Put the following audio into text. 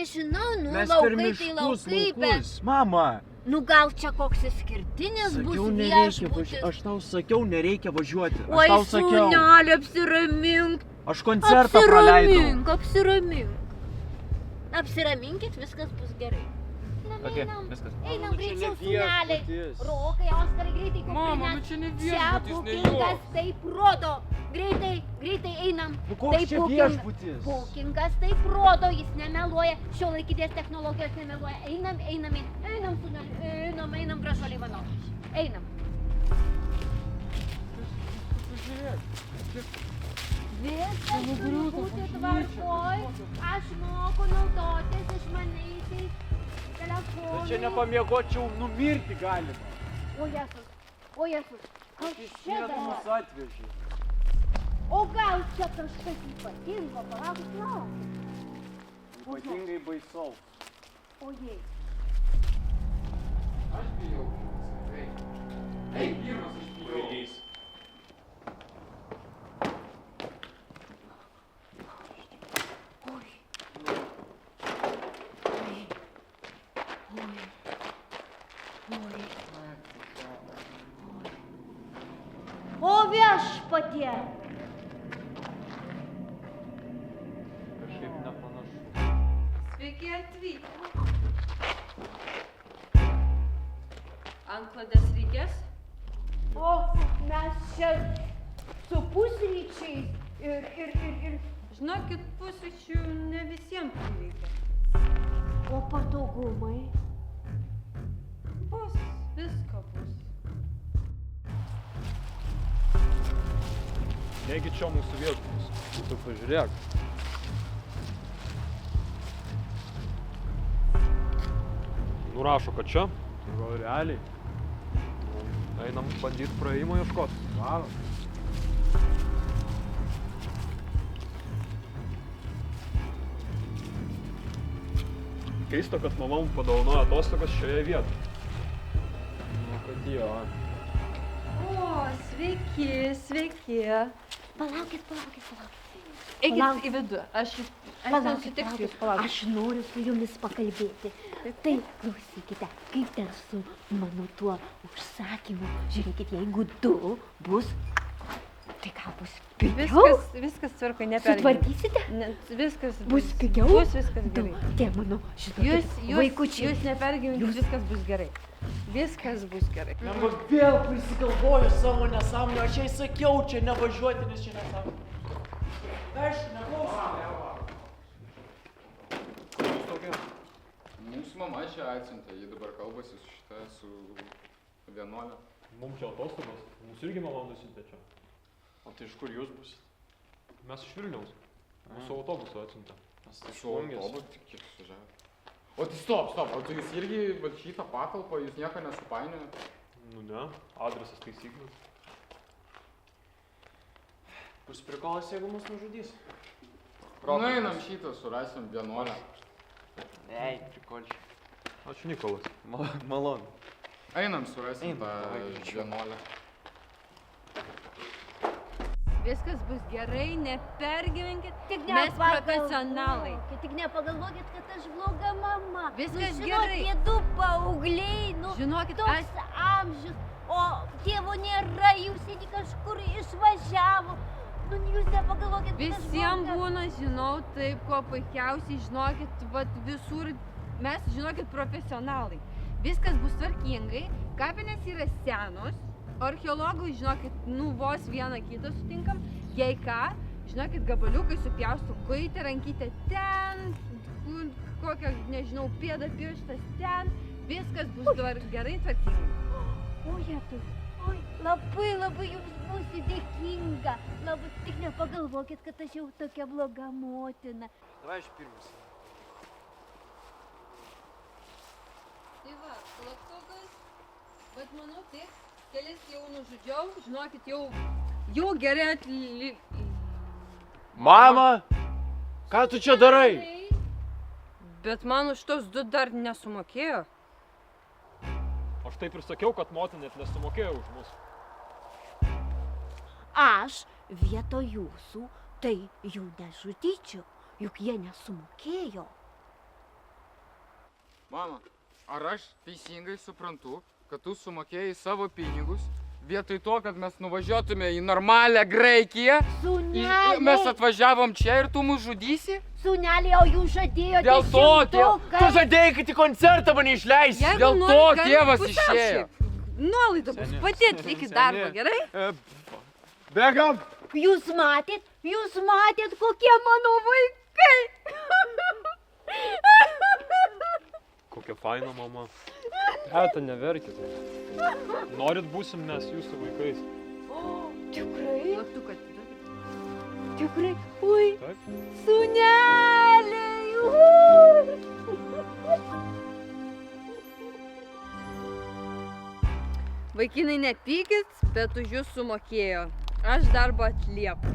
nežinau, nu Mes per laukai tai miškus, laukai, bet... laukus. Mama. Nu gal čia koks išskirtinis bus viešbutis. Aš tau sakiau, nereikia važiuoti. Oi, Aš tau sakiau. sūnelė, apsiramink. Aš koncertą praleidau. Apsiraminkit, viskas bus gerai. Okay, viskas. Einam greičiau, sūneliai. Rokai, Oskarai, greitai kuprinės. Mama, nu čia ne viešbutis, Čia bukingas taip rodo. Greitai einam. Nu koks čia viešbutis? Bukingas taip rodo, jis nemeluoja. Šiuolaikybės technologijos nemeluoja. Einam, sūneliai. Einam, gražuoliai mano. Einam. Viskas turi būti tvarkoj. Aš moku naudotis išmaniaisiais telefonais. Čia nepamiegočiau, numirti galima. O Jezus, kas čia Jis mus dabar? atvežė. O gal čia kažkas ypatingo, palauk. Ypatingai baisaus. Ojei. Aš bijau. Ei, pirmas aš bijau. O viešpatie! Kažkaip nepanašu. Sveiki atvykę. Antklodės reikės? O mes čia su pusryčiais ir... Žinokit, pusryčių ne visiems prireikia. O patogumai? Bus, visko bus. Negi čia mūsų viešbutis. Tu pažiūrėk. Nurašo, kad čia. Gal realiai? Einam bandyti praėjimo ieškoti. Varom. Keista, kad mama mums padovanojo atostogas šioje vietoje. Nu, kad jo. O, sveiki. Palaukit. Eikit į vidų, aš susitiksiu jūs, palaukit. Aš noriu su jumis pakalbėti. Tai klausykite, kaip ten su mano tuo užsakymu. Žiūrėkit, jeigu 2 bus, tai gal bus pigiau? Viskas tvarkai, nepergyvenkit. Sutvarkysite? Viskas Bus pigiau? Bus viskas gerai. Tie mano, žinokit, vaikučiai. Jūs nepergyvenkit, viskas bus gerai. Viskas bus gerai. Lemba vėl prisigalvoju savo nesąmonę. Aš jai sakiau čia nevažiuoti, nes čia nesąmonė. Aišku, neklausom. Mūsų mama čia atsiuntė, ji dabar kalbasi su šita, su vienuolė. Mums čia atostogos. Mūsų irgi mama nusiuntė čia. O tai iš kur jūs busit? Mes iš Vilniaus. Mūsų autobusu atsiuntė. Su autobusu, kiek sužavė. O tai stop, o tai jūs irgi šitą patalpą, jūs nieko nesupainiojat? Nu ne, adresas taisyklis. Bus prikolas, jeigu mus nužudys. Nu einam šitą, surasim vienuolę. Ei, prikolčiai. Ačiū Nikolas. Malonu. Einam surasim tą vienuolę. Viskas bus gerai, nepergyvenkit. Tik Mes profesionalai. Tik nepagalvokit, kad aš bloga mama. Viskas žinot, gerai. Tie 2 paaugliai, Žinokit, toks amžius, o tėvo nėra, jūs sėdi kažkur išvažiavo. Nu, jūs nepagalvokit, kad aš visiems bloga. būna, žinau, taip, kuo puikiausiai, žinokit, vat visur, mes, žinokit, profesionalai. Viskas bus tvarkingai, kapinės yra senos, archeologui, žinokit, nu vos vieną kitą sutinkam, jei ką, žinokit, gabaliukai supjaustų kuitę, rankytę ten, kokią, nežinau, pėdą pirštas ten, viskas bus gerai tvarkingai. O, Jetu, oi, labai jums būsiu dėkinga. Labai, tik nepagalvokit, kad aš jau tokia bloga motina. Davai aš pirmas. Tai va, klaptokas, bet manau taip, kelis jau nužudžiau, žinokit, jau gerai Mama, ką tu čia darai? Bet man už tos 2 dar nesumokėjo. Aš taip ir sakiau, kad motina net nesumokėjo už mus. Aš vietoj jūsų tai jų nežudyčiau, juk jie nesumokėjo. Mama, ar aš teisingai suprantu, kad tu sumokėjai savo pinigus vietoj to, kad mes nuvažiuotume į normalią Graikiją? Sūneliai, Mes atvažiavom čia ir tu mus žudysi? sūneliai, o jūs žadėjote Dėl to, Tu žadėjai, kad į koncertą mane išleisi. Jeigu Dėl to norit, galit tėvas pusiau išėjo. šiaip. Nuolaida bus, pati atlikit darbą, gerai? Bėgam! Jūs matėt, kokie mano vaikai. Kokia faina mama. Teta, neverkit. Norit būsim mes jūsų vaikais. Tikrai? Plaktuką atiduokit. Tikrai? Oi, Taip? sūneliai. Vaikinai nepykit, bet už jūs sumokėjo. Aš darbą atlieku.